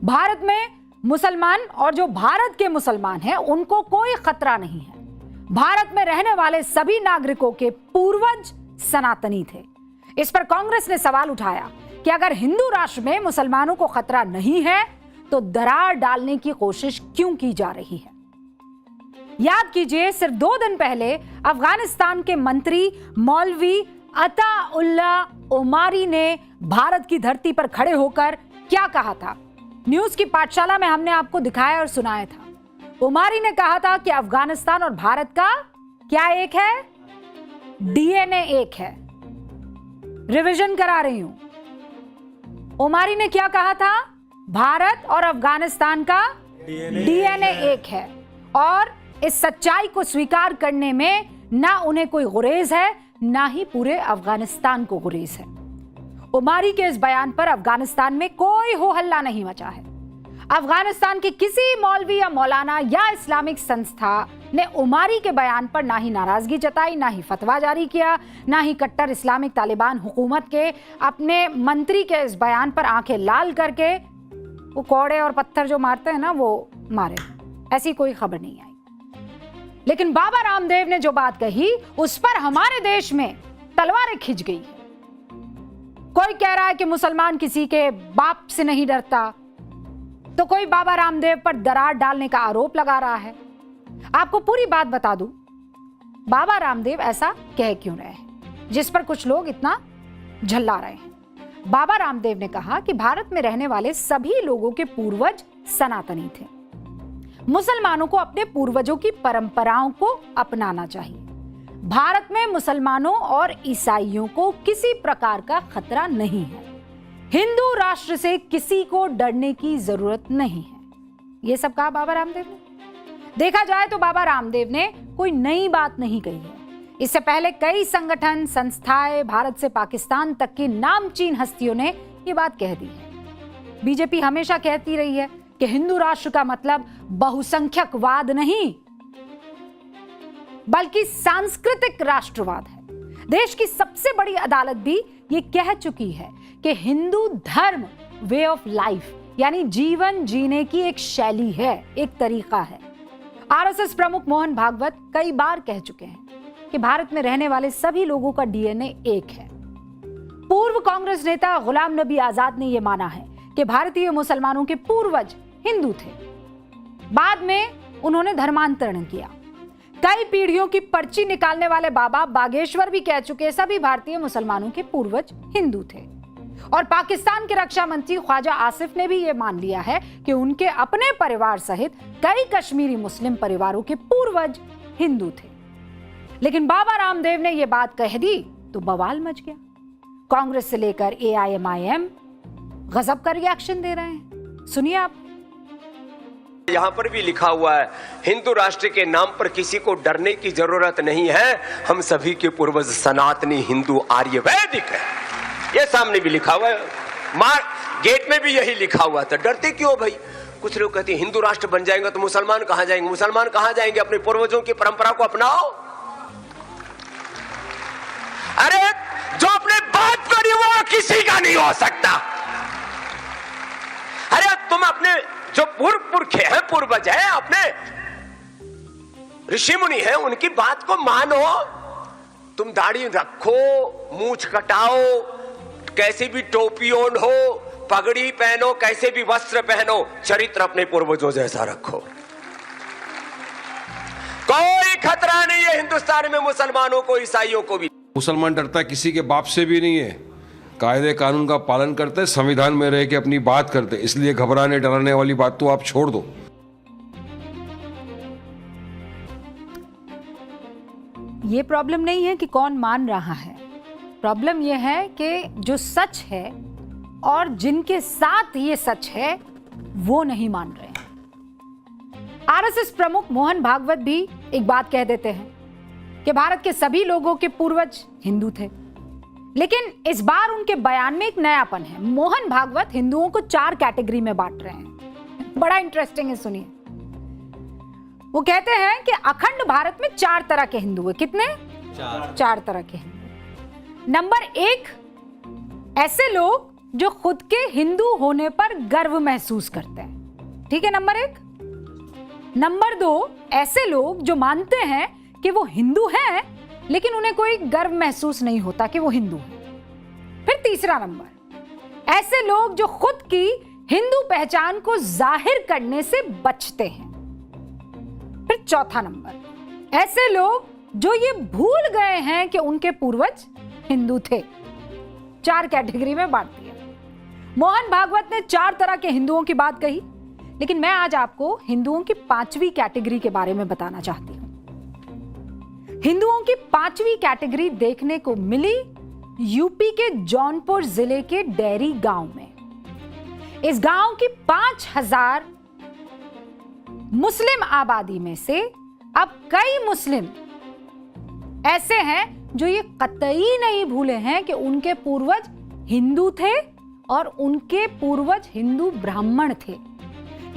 भारत में मुसलमान और जो भारत के मुसलमान हैं उनको कोई खतरा नहीं है। भारत में रहने वाले सभी नागरिकों के पूर्वज सनातनी थे। इस पर कांग्रेस ने सवाल उठाया कि अगर हिंदू राष्ट्र में मुसलमानों को खतरा नहीं है तो दरार डालने की कोशिश क्यों की जा रही है। याद कीजिए, सिर्फ 2 दिन पहले अफगानिस्तान के मंत्री मौलवी अताउल्ला ओमारी ने भारत की धरती पर खड़े होकर क्या कहा था। न्यूज की पाठशाला में हमने आपको दिखाया और सुनाया था। ओमारी ने कहा था कि अफगानिस्तान और भारत का क्या एक है, डीएनए एक है। रिवीजन करा रही हूं। ओमारी ने क्या कहा था, भारत और अफगानिस्तान का डीएनए एक है और इस सच्चाई को स्वीकार करने में ना उन्हें कोई गुरेज है ना ही पूरे अफगानिस्तान को गुरेज है। ओमारी के इस बयान पर अफगानिस्तान में कोई हो हल्ला नहीं मचा है। अफगानिस्तान के किसी मौलवी या मौलाना या इस्लामिक संस्था ने ओमारी के बयान पर ना ही नाराजगी जताई, ना ही फतवा जारी किया, ना ही कट्टर इस्लामिक तालिबान हुकूमत के अपने मंत्री के इस बयान पर आंखें लाल करके वो कौड़े और पत्थर जो मारते हैं ना वो मारे। ऐसी कोई खबर नहीं आई। लेकिन बाबा रामदेव ने जो बात कही उस पर हमारे देश में तलवारें खिंच गई है। कोई कह रहा है कि मुसलमान किसी के बाप से नहीं डरता, तो कोई बाबा रामदेव पर दरार डालने का आरोप लगा रहा है। आपको पूरी बात बता दूं, बाबा रामदेव ऐसा कह क्यों रहे हैं जिस पर कुछ लोग इतना झल्ला रहे हैं। बाबा रामदेव ने कहा कि भारत में रहने वाले सभी लोगों के पूर्वज सनातनी थे। मुसलमानों को अपने पूर्वजों की परंपराओं को अपनाना चाहिए। भारत में मुसलमानों और ईसाइयों को किसी प्रकार का खतरा नहीं है। हिंदू राष्ट्र से किसी को डरने की जरूरत नहीं है। यह सब कहा बाबा रामदेव ने। देखा जाए तो बाबा रामदेव ने कोई नई बात नहीं कही है। इससे पहले कई संगठन, संस्थाएं, भारत से पाकिस्तान तक की नामचीन हस्तियों ने यह बात कह दी है। बीजेपी हमेशा कहती रही है कि हिंदू राष्ट्र का मतलब बहुसंख्यकवाद नहीं बल्कि सांस्कृतिक राष्ट्रवाद है। देश की सबसे बड़ी अदालत भी ये कह चुकी है कि हिंदू धर्म वे ऑफ लाइफ यानी जीवन जीने की एक शैली है, एक तरीका है। आरएसएस प्रमुख मोहन भागवत कई बार कह चुके हैं कि भारत में रहने वाले सभी लोगों का डीएनए एक है। पूर्व कांग्रेस नेता गुलाम नबी आजाद ने यह माना है कि भारतीय मुसलमानों के पूर्वज हिंदू थे। बाद में उन्होंने धर्मांतरण किया। कई पीढ़ियों की पर्ची निकालने वाले बाबा बागेश्वर भी कह चुके सभी भारतीय मुसलमानों के पूर्वज हिंदू थे। और पाकिस्तान के रक्षा मंत्री ख्वाजा आसिफ ने भी यह मान लिया है कि उनके अपने परिवार सहित कई कश्मीरी मुस्लिम परिवारों के पूर्वज हिंदू थे। लेकिन बाबा रामदेव ने यह बात कह दी तो बवाल मच गया। कांग्रेस से लेकर एआईएमआईएम गजब का रिएक्शन दे रहे हैं। सुनिए आप। यहाँ पर भी लिखा हुआ है, हिंदू राष्ट्र के नाम पर किसी को डरने की जरूरत नहीं है। हम सभी के पूर्वज सनातनी हिंदू आर्य वैदिक है। ये सामने भी लिखा हुआ है। गेट में भी यही लिखा हुआ था। डरते क्यों भाई? कुछ लोग कहते हैं हिंदू राष्ट्र बन जाएगा तो मुसलमान कहां जाएंगे? मुसलमान कहां जाएंगे? अपने पूर्वजों की परंपरा को अपनाओ। अरे जो अपने बाप का नहीं वो किसी का नहीं हो सकता। अरे तुम अपने जो पूर्व पुरखे हैं, पूर्वज हैं, अपने ऋषि मुनि हैं, उनकी बात को मानो। तुम दाढ़ी रखो, मूंछ कटाओ, कैसे भी टोपी ओढ़ हो, पगड़ी पहनो, कैसे भी वस्त्र पहनो, चरित्र अपने पूर्वजों जैसा रखो। कोई खतरा नहीं है हिंदुस्तान में मुसलमानों को, ईसाइयों को भी। मुसलमान डरता किसी के बाप से भी नहीं है। कायदे कानून का पालन करते, संविधान में रह के अपनी बात करते, इसलिए घबराने डराने वाली बात तो आप छोड़ दो। ये प्रॉब्लम नहीं है कि कौन मान रहा है। प्रॉब्लम यह है कि जो सच है और जिनके साथ ये सच है वो नहीं मान रहे हैं। आरएसएस प्रमुख मोहन भागवत भी एक बात कह देते हैं कि भारत के सभी लोगों के पूर्वज हिंदू थे। लेकिन इस बार उनके बयान में एक नयापन है। मोहन भागवत हिंदुओं को 4 कैटेगरी में बांट रहे हैं। बड़ा इंटरेस्टिंग है, सुनिए। वो कहते हैं कि अखंड भारत में 4 तरह के हिंदू हैं। कितने? 4 तरह के हिंदू। नंबर 1, ऐसे लोग जो खुद के हिंदू होने पर गर्व महसूस करते हैं। ठीक है, नंबर 1। नंबर 2, ऐसे लोग जो मानते हैं कि वो हिंदू हैं लेकिन उन्हें कोई गर्व महसूस नहीं होता कि वो हिंदू हैं। फिर तीसरा नंबर, ऐसे लोग जो खुद की हिंदू पहचान को जाहिर करने से बचते हैं। फिर चौथा नंबर, ऐसे लोग जो ये भूल गए हैं कि उनके पूर्वज हिंदू थे। 4 कैटेगरी में बांट दिया। मोहन भागवत ने 4 तरह के हिंदुओं की बात कही, लेकिन मैं आज आपको हिंदुओं की 5वीं कैटेगरी के बारे में बताना चाहती हूं। हिंदुओं की 5वीं कैटेगरी देखने को मिली यूपी के जौनपुर जिले के डेरी गांव में। इस गांव की 5000 मुस्लिम आबादी में से अब कई मुस्लिम ऐसे हैं जो ये कतई नहीं भूले हैं कि उनके पूर्वज हिंदू थे और उनके पूर्वज हिंदू ब्राह्मण थे।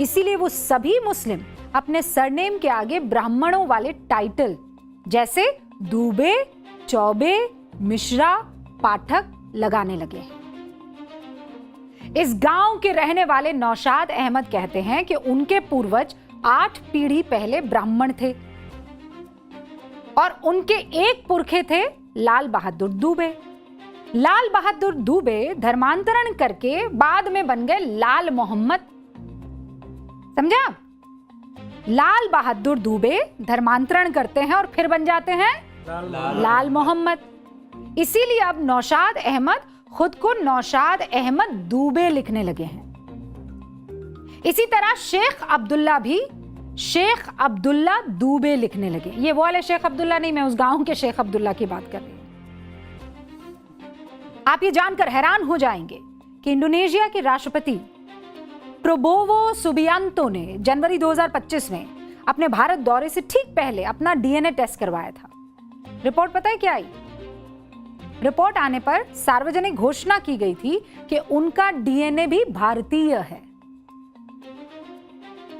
इसीलिए वो सभी मुस्लिम अपने सरनेम के आगे ब्राह्मणों वाले टाइटल जैसे दुबे, चौबे, मिश्रा, पाठक लगाने लगे हैं। इस गांव के रहने वाले नौशाद अहमद कहते हैं कि उनके पूर्वज 8 पीढ़ी पहले ब्राह्मण थे और उनके एक पुरखे थे लाल बहादुर दुबे। लाल बहादुर दुबे धर्मांतरण करके बाद में बन गए लाल मोहम्मद। समझा? लाल बहादुर दुबे धर्मांतरण करते हैं और फिर बन जाते हैं लाल मोहम्मद। इसीलिए अब नौशाद अहमद खुद को नौशाद अहमद दुबे लिखने लगे हैं। इसी तरह शेख अब्दुल्ला भी शेख अब्दुल्ला दुबे लिखने लगे। ये वो वाले शेख अब्दुल्ला नहीं, मैं उस गांव के शेख अब्दुल्ला की बात कर रही हूं। आप ये जानकर हैरान हो जाएंगे कि इंडोनेशिया के राष्ट्रपति प्रोबोवो सुबियांतो ने जनवरी 2025 में अपने भारत दौरे से ठीक पहले अपना डीएनए टेस्ट करवाया था। रिपोर्ट पता है क्या आई? रिपोर्ट आने पर सार्वजनिक घोषणा की गई थी कि उनका डीएनए भी भारतीय है।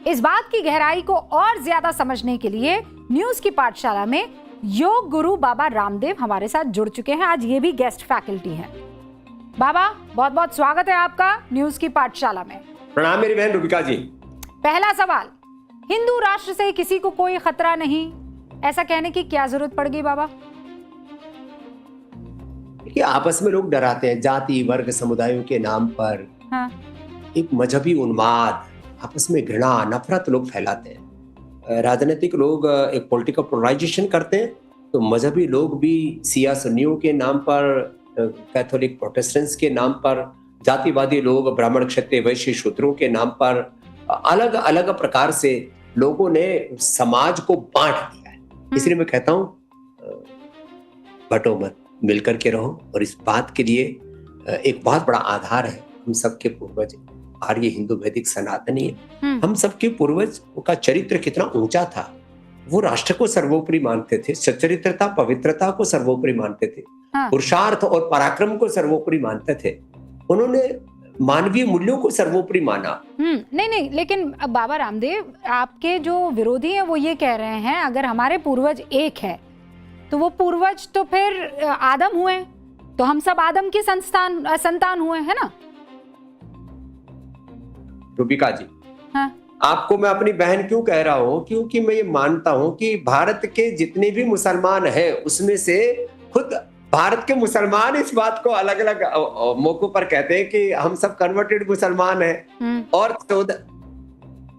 इस बात की गहराई को और ज्यादा समझने के लिए न्यूज की पाठशाला में योग गुरु बाबा रामदेव हमारे साथ जुड़ चुके हैं। आज ये भी गेस्ट फैकल्टी हैं। बाबा, बहुत बहुत स्वागत है आपका न्यूज की पाठशाला में। प्रणाम मेरी बहन रूबिका जी। पहला सवाल, हिंदू राष्ट्र से किसी को कोई खतरा नहीं, ऐसा कहने की क्या जरूरत पड़ गई बाबा? कि आपस में लोग डराते हैं, जाति वर्ग समुदायों के नाम पर। हाँ। एक मजहबी उन्माद, आपस में घृणा नफरत लोग फैलाते हैं। राजनीतिक लोग एक पॉलिटिकल पोलराइजेशन करते हैं, तो मजहबी लोग भी सिया सुन्नियों के नाम पर, कैथोलिक प्रोटेस्टेंट्स के नाम पर, जातिवादी लोग ब्राह्मण क्षत्रिय वैश्य शूद्रों के नाम पर अलग अलग प्रकार से लोगों ने समाज को बांट दिया है। इसलिए मैं कहता हूं, बटो मत, मिलकर के रहो। और इस बात के लिए एक बहुत बड़ा आधार है, हम सबके पूर्वज आर्य हिंदू वैदिक सनातनी है। हम सबके पूर्वज का चरित्र कितना ऊंचा था। वो राष्ट्र को सर्वोपरि मानते थे, सच्चरित्रता पवित्रता को सर्वोपरि मानते थे, पुरुषार्थ और पराक्रम को सर्वोपरि मानते थे। उन्होंने मानवीय मूल्यों को सर्वोपरि माना। नहीं, लेकिन बाबा रामदेव, आपके जो विरोधी हैं वो ये कह रहे हैं अगर हमारे पूर्वज एक है तो वो पूर्वज तो फिर आदम हुए, तो हम सब आदम की संतान हुए, है ना? रूबिका जी, हाँ। आपको मैं अपनी बहन क्यों कह रहा हूं? क्योंकि मैं ये मानता हूं कि भारत के जितने भी मुसलमान हैं उसमें से खुद भारत के मुसलमान इस बात को अलग अलग मौकों पर कहते हैं कि हम सब कन्वर्टेड मुसलमान हैं। और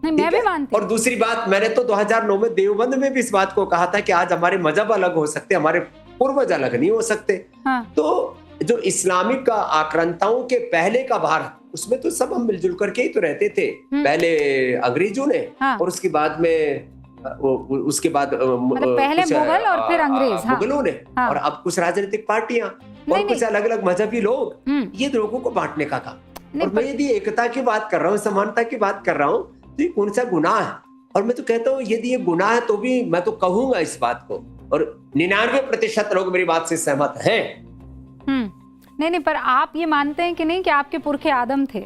मैं भी मानती। और दूसरी बात, मैंने तो 2009 में देवबंद में भी इस बात को कहा था कि आज हमारे मजहब अलग हो सकते, हमारे पूर्वज अलग नहीं हो सकते। हाँ। तो जो इस्लामिक आक्रांताओं के पहले का भारत, उसमें तो सब हम मिलजुल करके ही तो रहते थे। पहले अंग्रेजों ने, हाँ। और उसके बाद में मतलब पहले मुगल और फिर अंग्रेज, मुगलों ने, हाँ। और अब कुछ राजनीतिक पार्टियां और कुछ अलग अलग मजहबी लोग, ये लोगों को बांटने का काम। और मैं यदि एकता की बात कर रहा हूँ, समानता की बात कर रहा हूँ, तो ये कौन सा गुनाह है? और मैं तो कहता हूँ यदि ये गुनाह है तो भी मैं तो कहूंगा इस बात को, और 99% लोग मेरी बात से सहमत हैं। नहीं, पर आप ये मानते हैं कि नहीं कि आपके पुरखे आदम थे?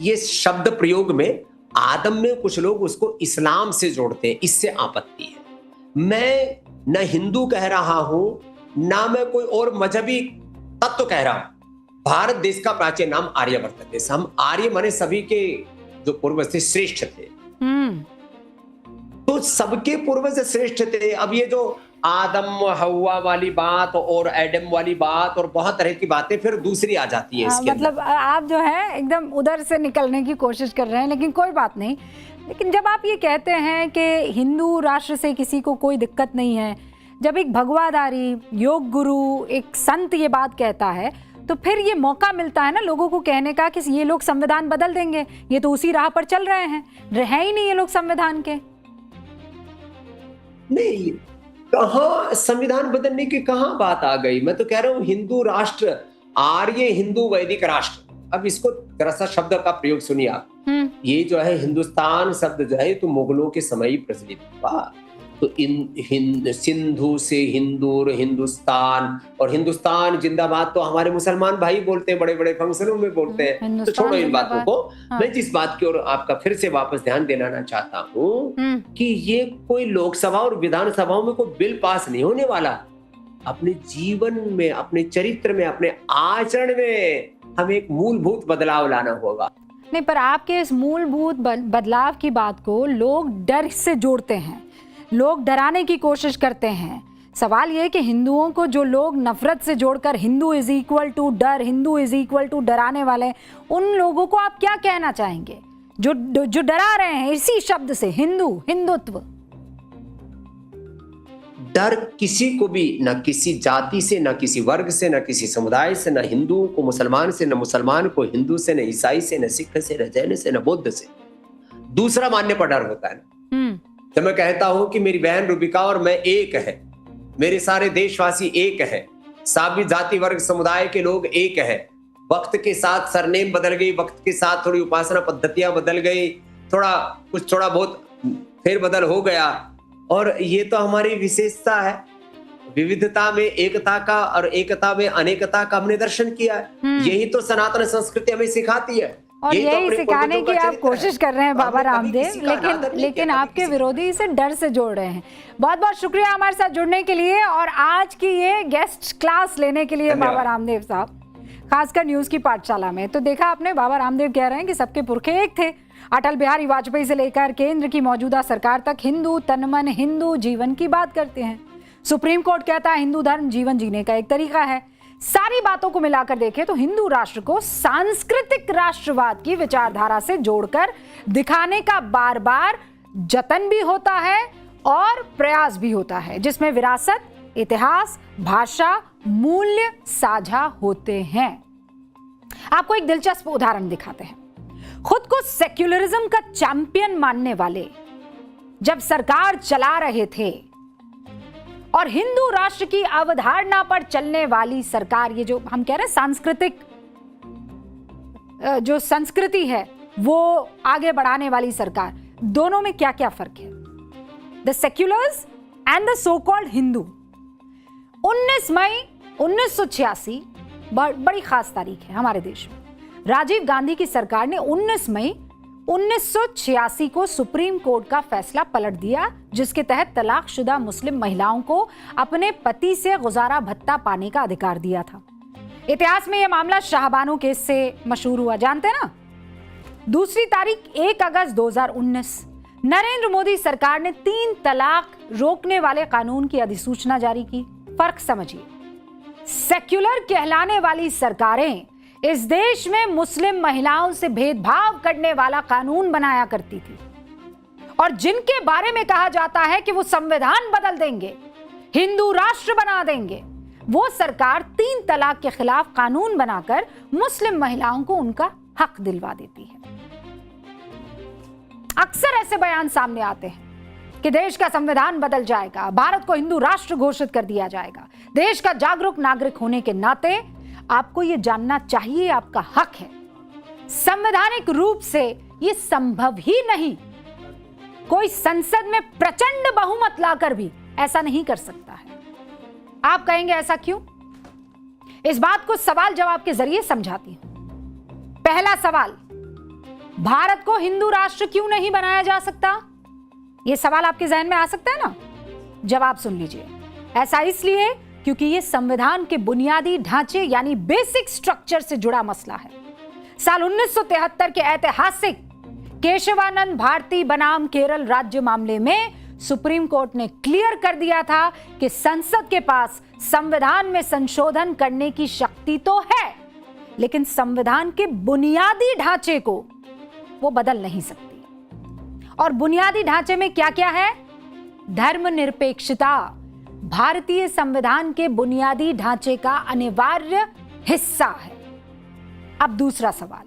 ये शब्द प्रयोग में आदम में कुछ लोग उसको इस्लाम से जोड़ते हैं, इससे आपत्ति है। मैं न हिंदू कह रहा हूं, ना मैं कोई और मजहबी तत्व कह रहा हूं। भारत देश का प्राचीन नाम आर्यवर्त देश। हम आर्य माने सभी के जो पूर्वज थे श्रेष्ठ थे। तो सबके पूर्वज श्रेष्ठ थे। अब ये जो आदम हवा वाली बात और एडम वाली बात और बहुत तरह की बातें फिर दूसरी आ जाती है इसके मतलब आप जो है एकदम उधर से निकलने की कोशिश कर रहे हैं, लेकिन कोई बात नहीं। लेकिन जब आप ये कहते हैं कि हिंदू राष्ट्र से किसी को कोई दिक्कत नहीं है, जब एक भगवाधारी योग गुरु एक संत ये बात कहता है, तो फिर ये मौका मिलता है ना लोगों को कहने का कि ये लोग संविधान बदल देंगे, ये तो उसी राह पर चल रहे हैं, रहे ही नहीं ये लोग संविधान के। नहीं, कहाँ संविधान बदलने की कहाँ बात आ गई। मैं तो कह रहा हूँ हिंदू राष्ट्र, आर्य हिंदू वैदिक राष्ट्र। अब इसको जरा सा शब्द का प्रयोग सुनिए आप। ये जो है हिंदुस्तान शब्द जो है तो मुगलों के समय ही प्रचलित हुआ। तो सिंधु से हिंदूर, हिंदुस्तान, और हिंदुस्तान जिंदाबाद तो हमारे मुसलमान भाई बोलते हैं, बड़े बड़े फंक्शनों में बोलते हैं। तो छोड़ो इन बातों को। हाँ। मैं जिस बात की ओर आपका फिर से वापस ध्यान दिलाना चाहता हूँ कि ये कोई लोकसभा और विधानसभाओं में कोई बिल पास नहीं होने वाला। अपने जीवन में, अपने चरित्र में, अपने आचरण में हमें एक मूलभूत बदलाव लाना होगा। नहीं, पर आपके इस मूलभूत बदलाव की बात को लोग डर से जोड़ते हैं, लोग डराने की कोशिश करते हैं। सवाल ये कि हिंदुओं को जो लोग नफरत से जोड़कर हिंदू इज इक्वल टू डर, हिंदू इज इक्वल टू डराने वाले, उन लोगों को आप क्या कहना चाहेंगे जो डरा रहे हैं इसी शब्द से, हिंदुत्व? डर किसी को भी, न किसी जाति से, न किसी वर्ग से, न किसी समुदाय से, न हिंदू को मुसलमान से, न मुसलमान को हिंदू से, न ईसाई से, न सिख से, न जैन से, न बौद्ध से दूसरा मानने पर डर होता है। जब मैं कहता हूं कि मेरी बहन रूबिका और मैं एक है, मेरे सारे देशवासी एक है, सभी जाति वर्ग समुदाय के लोग एक है। वक्त के साथ सरनेम बदल गई, वक्त के साथ थोड़ी उपासना पद्धतियां बदल गई, थोड़ा बहुत फेरबदल हो गया, और ये तो हमारी विशेषता है। विविधता में एकता का और एकता में अनेकता का हमने दर्शन किया है। यही तो सनातन संस्कृति हमें सिखाती है, और यही सिखाने की आप कोशिश कर रहे हैं बाबा रामदेव, लेकिन आपके विरोधी इसे डर से जोड़ रहे हैं। बहुत बहुत शुक्रिया हमारे साथ जुड़ने के लिए और आज की ये गेस्ट क्लास लेने के लिए बाबा रामदेव साहब, खासकर न्यूज की पाठशाला में। तो देखा आपने, बाबा रामदेव कह रहे हैं कि सबके पुरखे एक थे। अटल बिहारी वाजपेयी से लेकर केंद्र की मौजूदा सरकार तक हिंदू तन मन हिंदू जीवन की बात करते हैं। सुप्रीम कोर्ट कहता है हिंदू धर्म जीवन जीने का एक तरीका है। सारी बातों को मिलाकर देखें तो हिंदू राष्ट्र को सांस्कृतिक राष्ट्रवाद की विचारधारा से जोड़कर दिखाने का बार बार जतन भी होता है और प्रयास भी होता है, जिसमें विरासत, इतिहास, भाषा, मूल्य साझा होते हैं। आपको एक दिलचस्प उदाहरण दिखाते हैं। खुद को सेक्युलरिज्म का चैंपियन मानने वाले जब सरकार चला रहे थे और हिंदू राष्ट्र की अवधारणा पर चलने वाली सरकार, ये जो हम कह रहे हैं सांस्कृतिक जो संस्कृति है वो आगे बढ़ाने वाली सरकार, दोनों में क्या क्या फर्क है? The seculars and the so called Hindu. 19 मई 1986 बड़ी खास तारीख है हमारे देश में। राजीव गांधी की सरकार ने 19 मई 1986 को सुप्रीम कोर्ट का फैसला पलट दिया, जिसके तहत तलाकशुदा मुस्लिम महिलाओं को अपने पति से गुजारा भत्ता पाने का अधिकार दिया था। इतिहास में यह मामला शाहबानो केस से मशहूर हुआ, जानते ना? दूसरी तारीख 1 अगस्त 2019 नरेंद्र मोदी सरकार ने 3 तलाक रोकने वाले कानून की अधिसूचना जारी की। फर्क समझिए, सेक्युलर कहलाने वाली सरकारें इस देश में मुस्लिम महिलाओं से भेदभाव करने वाला कानून बनाया करती थी, और जिनके बारे में कहा जाता है कि वो संविधान बदल देंगे, हिंदू राष्ट्र बना देंगे, वो सरकार 3 तलाक के खिलाफ कानून बनाकर मुस्लिम महिलाओं को उनका हक दिलवा देती है। अक्सर ऐसे बयान सामने आते हैं कि देश का संविधान बदल जाएगा, भारत को हिंदू राष्ट्र घोषित कर दिया जाएगा। देश का जागरूक नागरिक होने के नाते आपको यह जानना चाहिए, आपका हक है। संवैधानिक रूप से यह संभव ही नहीं। कोई संसद में प्रचंड बहुमत लाकर भी ऐसा नहीं कर सकता है। आप कहेंगे ऐसा क्यों? इस बात को सवाल जवाब के जरिए समझाती हूं। पहला सवाल, भारत को हिंदू राष्ट्र क्यों नहीं बनाया जा सकता? यह सवाल आपके जहन में आ सकता है ना? जवाब सुन लीजिए। ऐसा इसलिए क्योंकि ये संविधान के बुनियादी ढांचे यानी बेसिक स्ट्रक्चर से जुड़ा मसला है। साल 1973 के ऐतिहासिक केशवानंद भारती बनाम केरल राज्य मामले में सुप्रीम कोर्ट ने क्लियर कर दिया था कि संसद के पास संविधान में संशोधन करने की शक्ति तो है, लेकिन संविधान के बुनियादी ढांचे को वो बदल नहीं सकती। और बुनियादी ढांचे में क्या क्या है? धर्मनिरपेक्षता भारतीय संविधान के बुनियादी ढांचे का अनिवार्य हिस्सा है। अब दूसरा सवाल,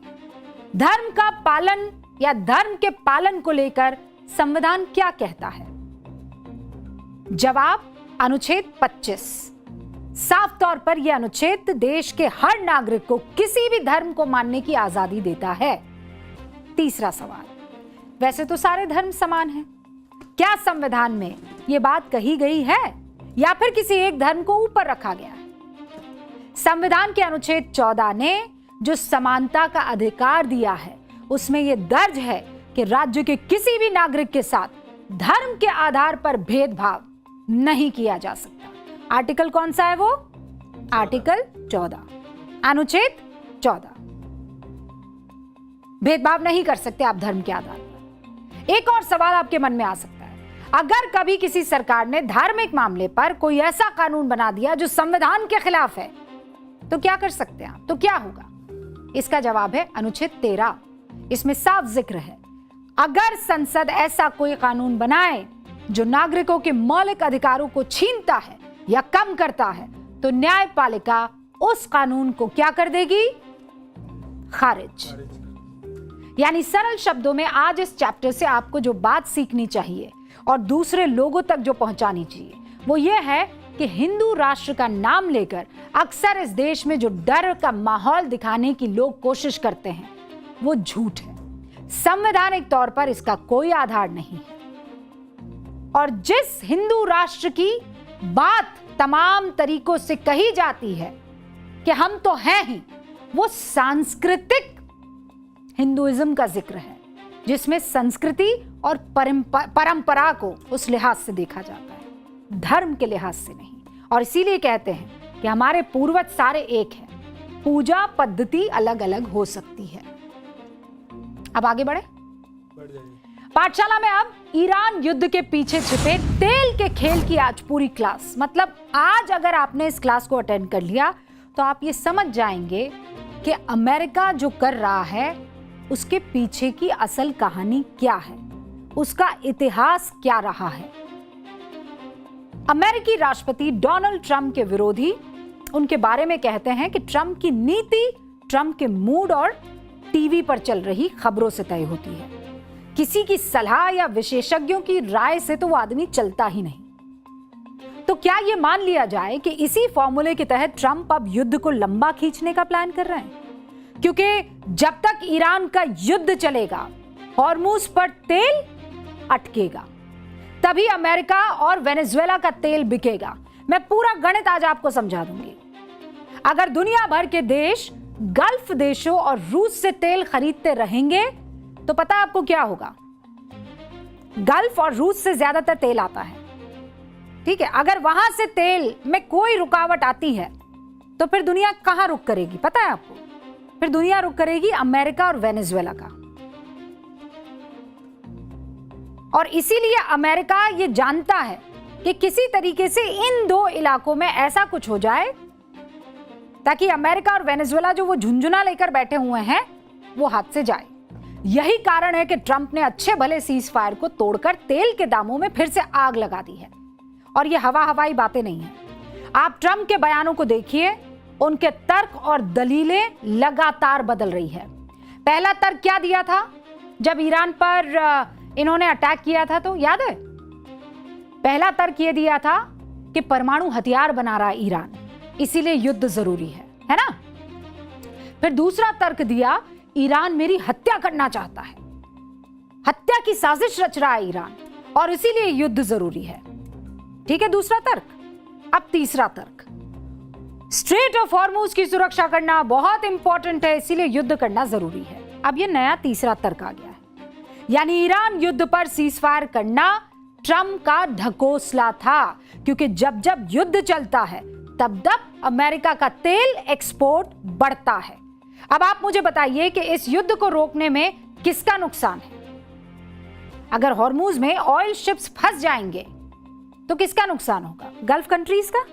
धर्म का पालन या धर्म के पालन को लेकर संविधान क्या कहता है? जवाब, अनुच्छेद 25। साफ तौर पर यह अनुच्छेद देश के हर नागरिक को किसी भी धर्म को मानने की आजादी देता है। तीसरा सवाल, वैसे तो सारे धर्म समान हैं, क्या संविधान में यह बात कही गई है या फिर किसी एक धर्म को ऊपर रखा गया है? संविधान के अनुच्छेद 14 ने जो समानता का अधिकार दिया है उसमें यह दर्ज है कि राज्य के किसी भी नागरिक के साथ धर्म के आधार पर भेदभाव नहीं किया जा सकता। आर्टिकल कौन सा है वो? आर्टिकल 14, अनुच्छेद 14। भेदभाव नहीं कर सकते आप धर्म के आधार पर। एक और सवाल आपके मन में आ सकता है, अगर कभी किसी सरकार ने धार्मिक मामले पर कोई ऐसा कानून बना दिया जो संविधान के खिलाफ है तो क्या कर सकते हैं आप? तो क्या होगा? इसका जवाब है अनुच्छेद 13। इसमें साफ जिक्र है, अगर संसद ऐसा कोई कानून बनाए जो नागरिकों के मौलिक अधिकारों को छीनता है या कम करता है तो न्यायपालिका उस कानून को क्या कर देगी? खारिज। यानी सरल शब्दों में आज इस चैप्टर से आपको जो बात सीखनी चाहिए और दूसरे लोगों तक जो पहुंचानी चाहिए वो ये है कि हिंदू राष्ट्र का नाम लेकर अक्सर इस देश में जो डर का माहौल दिखाने की लोग कोशिश करते हैं वो झूठ है। संवैधानिक तौर पर इसका कोई आधार नहीं है। और जिस हिंदू राष्ट्र की बात तमाम तरीकों से कही जाती है कि हम तो हैं ही, वो सांस्कृतिक हिंदुइज्म का जिक्र है जिसमें संस्कृति और परंपरा को उस लिहाज से देखा जाता है, धर्म के लिहाज से नहीं। और इसीलिए कहते हैं कि हमारे पूर्वज सारे एक हैं, पूजा पद्धति अलग अलग हो सकती है। अब आगे बढ़े। पाठशाला में अब ईरान युद्ध के पीछे छिपे तेल के खेल की आज पूरी क्लास, मतलब आज अगर आपने इस क्लास को अटेंड कर लिया तो आप ये समझ जाएंगे कि अमेरिका जो कर रहा है उसके पीछे की असल कहानी क्या है, उसका इतिहास क्या रहा है। अमेरिकी राष्ट्रपति डोनाल्ड ट्रंप के विरोधी उनके बारे में कहते हैं कि ट्रंप की नीति ट्रंप के मूड और टीवी पर चल रही खबरों से तय होती है। किसी की सलाह या विशेषज्ञों की राय से तो वो आदमी चलता ही नहीं। तो क्या ये मान लिया जाए कि इसी फॉर्मूले के तहत ट्रंप अब युद्ध को लंबा खींचने का प्लान कर रहे हैं? क्योंकि जब तक ईरान का युद्ध चलेगा, हॉर्मुज पर तेल अटकेगा, तभी अमेरिका और वेनेजुएला का तेल बिकेगा। मैं पूरा गणित आज आपको समझा दूंगी। अगर दुनिया भर के देश गल्फ देशों और रूस से तेल खरीदते रहेंगे तो पता आपको क्या होगा? गल्फ और रूस से ज्यादातर तेल आता है, ठीक है। अगर वहां से तेल में कोई रुकावट आती है तो फिर दुनिया कहां रुक करेगी? पता है आपको? फिर दुनिया रुक करेगी अमेरिका और वेनेजुएला का। और इसीलिए अमेरिका ये जानता है कि किसी तरीके से इन दो इलाकों में ऐसा कुछ हो जाए ताकि अमेरिका और वेनेजुएला जो वो झुंझुना लेकर बैठे हुए हैं वो हाथ से जाए। यही कारण है कि ट्रंप ने अच्छे भले सीज फायर को तोड़कर तेल के दामों में फिर से आग लगा दी है। और ये हवाई बातें नहीं है। आप ट्रंप के बयानों को देखिए, उनके तर्क और दलीलें लगातार बदल रही है। पहला तर्क क्या दिया था जब ईरान पर इन्होंने अटैक किया था? तो याद है, पहला तर्क यह दिया था कि परमाणु हथियार बना रहा है ईरान, इसीलिए युद्ध जरूरी है ना। फिर दूसरा तर्क दिया, ईरान मेरी हत्या करना चाहता है, हत्या की साजिश रच रहा है ईरान और इसीलिए युद्ध जरूरी है। ठीक है, दूसरा तर्क। अब तीसरा तर्क, स्ट्रेट ऑफ हॉर्मुज की सुरक्षा करना बहुत इंपॉर्टेंट है, इसीलिए युद्ध करना जरूरी है। अब ये नया तीसरा तर्क आ गया है, यानी ईरान युद्ध पर सीज फायर करना ट्रंप का ढकोसला था, क्योंकि जब जब युद्ध चलता है तब तक अमेरिका का तेल एक्सपोर्ट बढ़ता है। अब आप मुझे बताइए कि इस युद्ध को रोकने में किसका नुकसान है? अगर हॉर्मूज में ऑयल शिप्स फंस जाएंगे तो किसका नुकसान होगा? गल्फ कंट्रीज का?